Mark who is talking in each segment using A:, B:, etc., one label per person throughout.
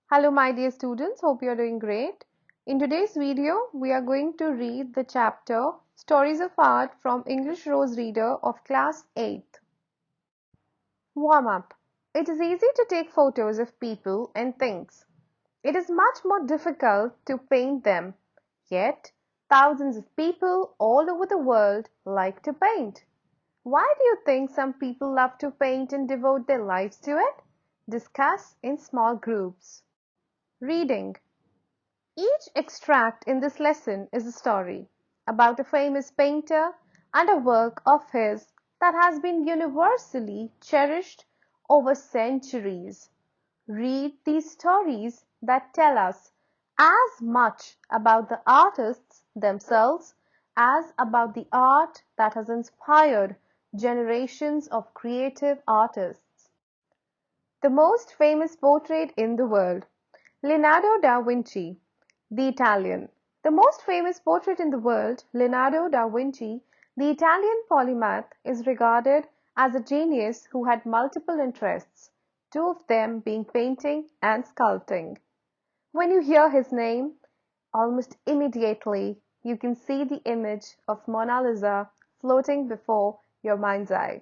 A: Hello my dear students, hope you are doing great. In today's video, we are going to read the chapter Stories of Art from English Rose Reader of Class 8th. Warm up. It is easy to take photos of people and things. It is much more difficult to paint them. Yet, thousands of people all over the world like to paint. Why do you think some people love to paint and devote their lives to it? Discuss in small groups. Reading. Each extract in this lesson is a story about a famous painter and a work of his that has been universally cherished over centuries. Read these stories that tell us as much about the artists themselves as about the art that has inspired generations of creative artists. The most famous portrait in the world, Leonardo da Vinci, the Italian. The most famous portrait in the world, Leonardo da Vinci, the Italian polymath, is regarded as a genius who had multiple interests, two of them being painting and sculpting. When you hear his name, almost immediately you can see the image of Mona Lisa floating before your mind's eye.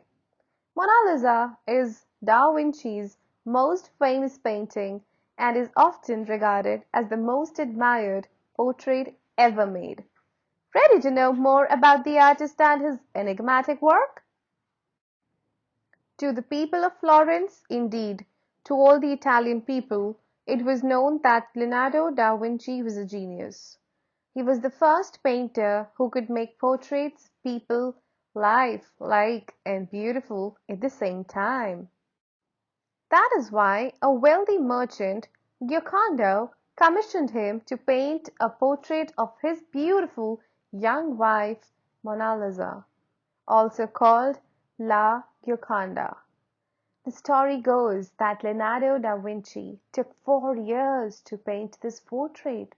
A: Mona Lisa is Da Vinci's most famous painting and is often regarded as the most admired portrait ever made. Ready to know more about the artist and his enigmatic work? To the people of Florence, indeed, to all the Italian people, it was known that Leonardo da Vinci was a genius. He was the first painter who could make portraits of people lifelike and beautiful at the same time. That is why a wealthy merchant, Giocondo, commissioned him to paint a portrait of his beautiful young wife, Mona Lisa, also called La Gioconda. The story goes that Leonardo da Vinci took 4 years to paint this portrait.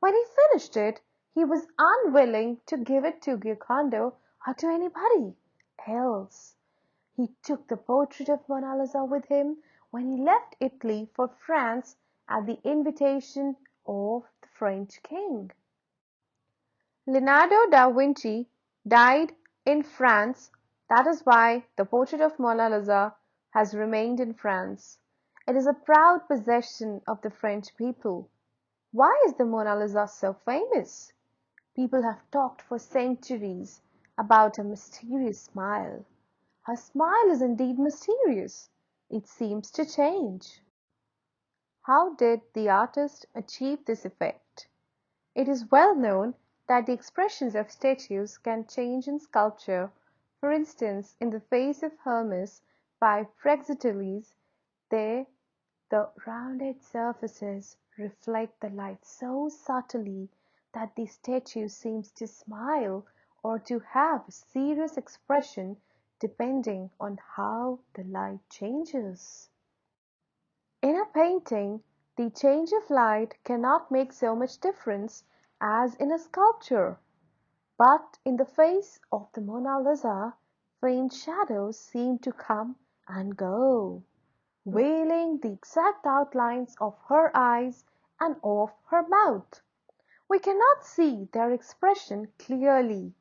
A: When he finished it, he was unwilling to give it to Giocondo or to anybody else. He took the portrait of Mona Lisa with him when he left Italy for France at the invitation of the French king. Leonardo da Vinci died in France. That is why the portrait of Mona Lisa has remained in France. It is a proud possession of the French people. Why is the Mona Lisa so famous? People have talked for centuries about a mysterious smile. Her smile is indeed mysterious. It seems to change. How did the artist achieve this effect? It is well known that the expressions of statues can change in sculpture. For instance, in the face of Hermes by Praxiteles, there the rounded surfaces reflect the light so subtly that the statue seems to smile or to have a serious expression depending on how the light changes. In a painting, the change of light cannot make so much difference as in a sculpture, but in the face of the Mona Lisa, faint shadows seem to come and go, veiling the exact outlines of her eyes and of her mouth. We cannot see their expression clearly.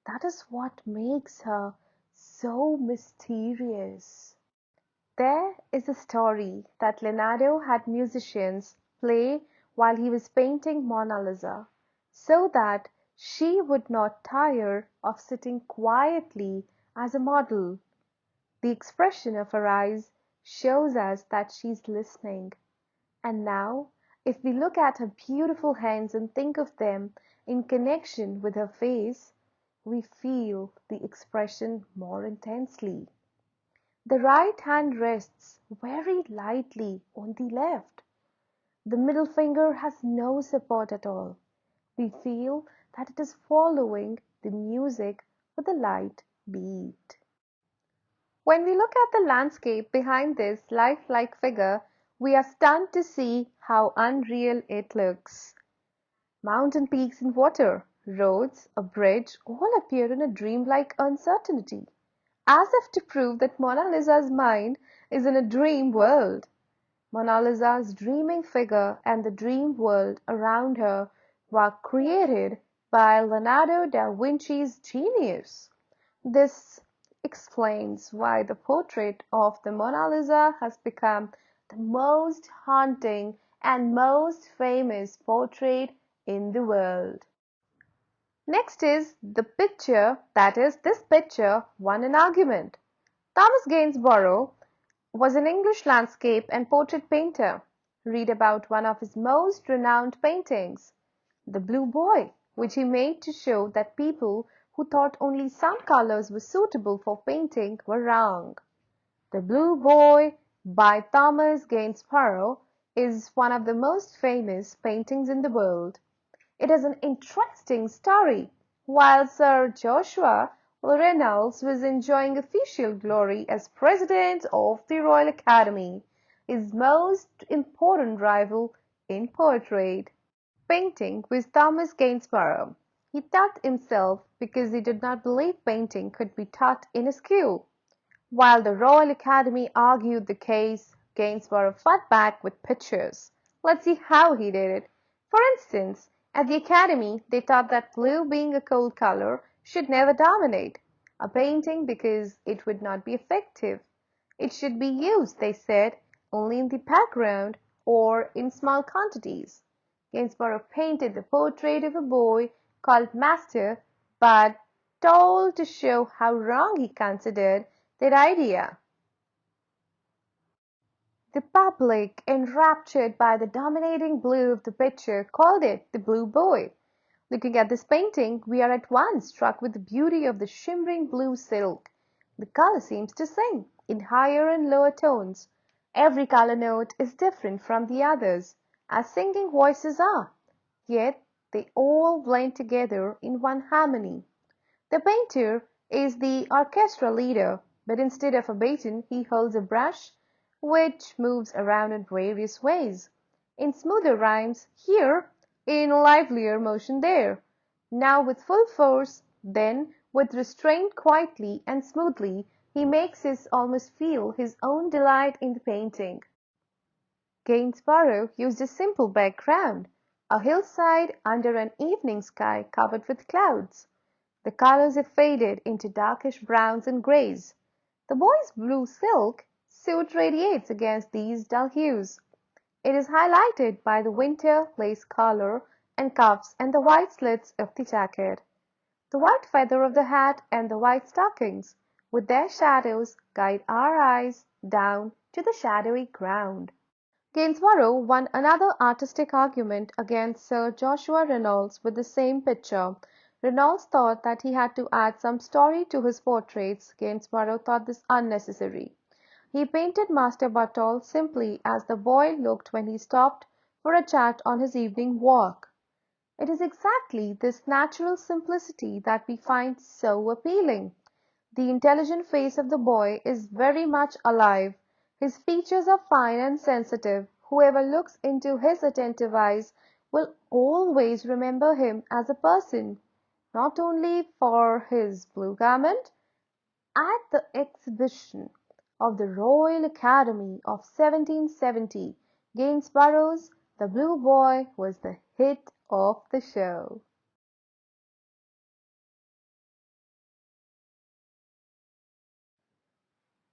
A: That is what makes her so mysterious. There is a story that Leonardo had musicians play while he was painting Mona Lisa, so that she would not tire of sitting quietly as a model. The expression of her eyes shows us that she is listening. And now, if we look at her beautiful hands and think of them in connection with her face, we feel the expression more intensely. The right hand rests very lightly on the left. The middle finger has no support at all. We feel that it is following the music with a light beat. When we look at the landscape behind this lifelike figure, we are stunned to see how unreal it looks. Mountain peaks in water, roads, a bridge, all appear in a dreamlike uncertainty, as if to prove that Mona Lisa's mind is in a dream world. Mona Lisa's dreaming figure and the dream world around her were created by Leonardo da Vinci's genius. This explains why the portrait of the Mona Lisa has become the most haunting and most famous portrait in the world. Next is the picture, that is, this picture won an argument. Thomas Gainsborough was an English landscape and portrait painter. Read about one of his most renowned paintings, The Blue Boy, which he made to show that people who thought only some colors were suitable for painting were wrong. The Blue Boy by Thomas Gainsborough is one of the most famous paintings in the world. It is an interesting story. While Sir Joshua Reynolds was enjoying official glory as president of the Royal Academy, his most important rival in portrait painting was Thomas Gainsborough. He taught himself because he did not believe painting could be taught in a school. While the Royal Academy argued the case, Gainsborough fought back with pictures. Let's see how he did it. For instance, at the Academy, they thought that blue, being a cold color, should never dominate a painting because it would not be effective. It should be used, they said, only in the background or in small quantities. Gainsborough painted the portrait of a boy called Master, but told to show how wrong he considered that idea. The public, enraptured by the dominating blue of the picture, called it the Blue Boy. Looking at this painting, we are at once struck with the beauty of the shimmering blue silk. The color seems to sing in higher and lower tones. Every color note is different from the others, as singing voices are, yet they all blend together in one harmony. The painter is the orchestra leader, but instead of a baton he holds a brush which moves around in various ways. In smoother rhymes here, in livelier motion there. Now with full force, then with restraint quietly and smoothly, he makes us almost feel his own delight in the painting. Gainsborough used a simple background, a hillside under an evening sky covered with clouds. The colors have faded into darkish browns and grays. The boy's blue silk suit radiates against these dull hues. It is highlighted by the winter lace collar and cuffs and the white slits of the jacket. The white feather of the hat and the white stockings, with their shadows, guide our eyes down to the shadowy ground. Gainsborough won another artistic argument against Sir Joshua Reynolds with the same picture. Reynolds thought that he had to add some story to his portraits. Gainsborough thought this unnecessary. He painted Master Buttle simply as the boy looked when he stopped for a chat on his evening walk. It is exactly this natural simplicity that we find so appealing. The intelligent face of the boy is very much alive. His features are fine and sensitive. Whoever looks into his attentive eyes will always remember him as a person, not only for his blue garment. At the exhibition of the Royal Academy of 1770, Gainsborough's The Blue Boy was the hit of the show.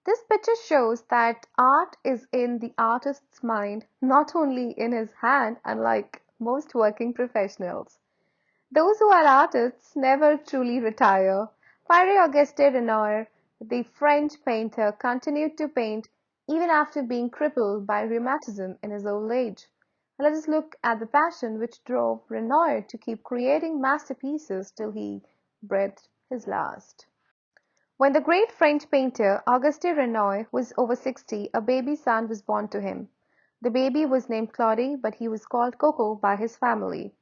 A: This picture shows that art is in the artist's mind, not only in his hand, unlike most working professionals. Those who are artists never truly retire. Pierre-Auguste Renoir, the French painter, continued to paint even after being crippled by rheumatism in his old age. Let us look at the passion which drove Renoir to keep creating masterpieces till he breathed his last. When the great French painter Auguste Renoir was over 60, a baby son was born to him. The baby was named Claude, but he was called Coco by his family.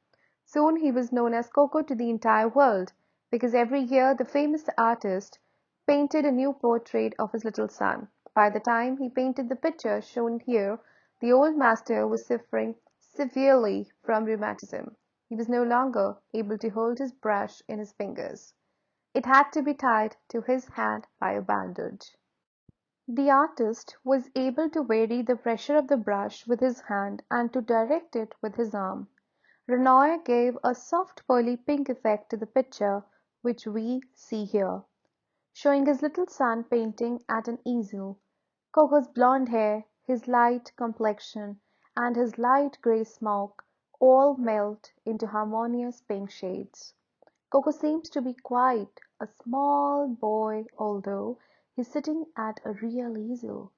A: Soon he was known as Coco to the entire world, because every year the famous artist painted a new portrait of his little son. By the time he painted the picture shown here, the old master was suffering severely from rheumatism. He was no longer able to hold his brush in his fingers. It had to be tied to his hand by a bandage. The artist was able to vary the pressure of the brush with his hand and to direct it with his arm. Renoir gave a soft pearly pink effect to the picture which we see here, showing his little son painting at an easel. Coco's blonde hair, his light complexion, and his light grey smock all melt into harmonious pink shades. Coco seems to be quite a small boy although he's sitting at a real easel,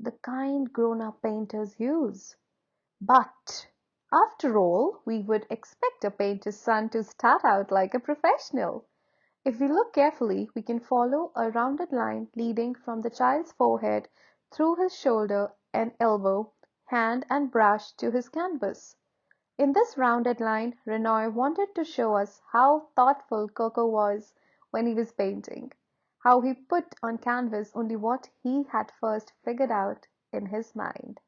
A: the kind grown-up painters use. But, after all, we would expect a painter's son to start out like a professional. If we look carefully, we can follow a rounded line leading from the child's forehead through his shoulder and elbow, hand and brush to his canvas. In this rounded line, Renoir wanted to show us how thoughtful Coco was when he was painting, how he put on canvas only what he had first figured out in his mind.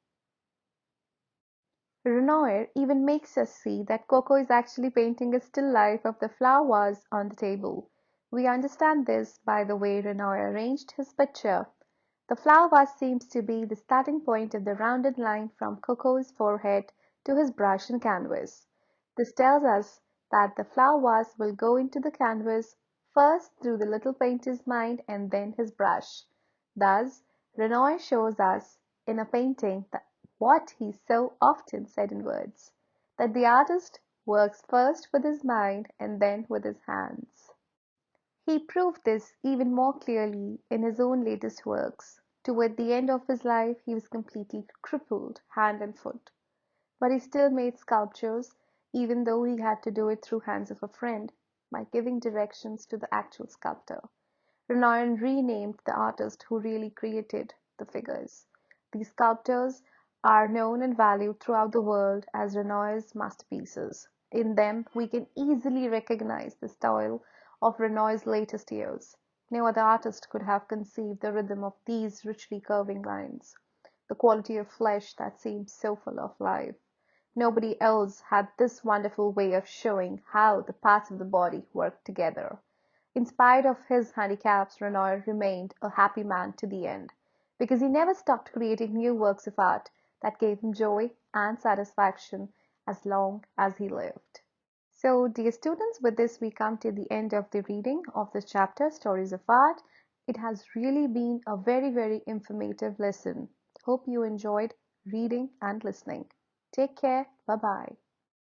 A: Renoir even makes us see that Coco is actually painting a still life of the flower vase on the table. We understand this by the way Renoir arranged his picture. The flower vase seems to be the starting point of the rounded line from Coco's forehead to his brush and canvas. This tells us that the flower vase will go into the canvas first through the little painter's mind and then his brush. Thus, Renoir shows us in a painting what he so often said in words, that the artist works first with his mind and then with his hands. He proved this even more clearly in his own latest works. Toward the end of his life he was completely crippled hand and foot, but he still made sculptures even though he had to do it through hands of a friend by giving directions to the actual sculptor. Renoir renamed the artist who really created the figures. These sculptures are known and valued throughout the world as Renoir's masterpieces. In them we can easily recognize the style of Renoir's latest years. No other artist could have conceived the rhythm of these richly curving lines, the quality of flesh that seems so full of life. Nobody else had this wonderful way of showing how the parts of the body work together. In spite of his handicaps, Renoir remained a happy man to the end, because he never stopped creating new works of art that gave him joy and satisfaction as long as he lived. So, dear students, with this we come to the end of the reading of this chapter, Stories of Art. It has really been a very, very informative lesson. Hope you enjoyed reading and listening. Take care. Bye bye.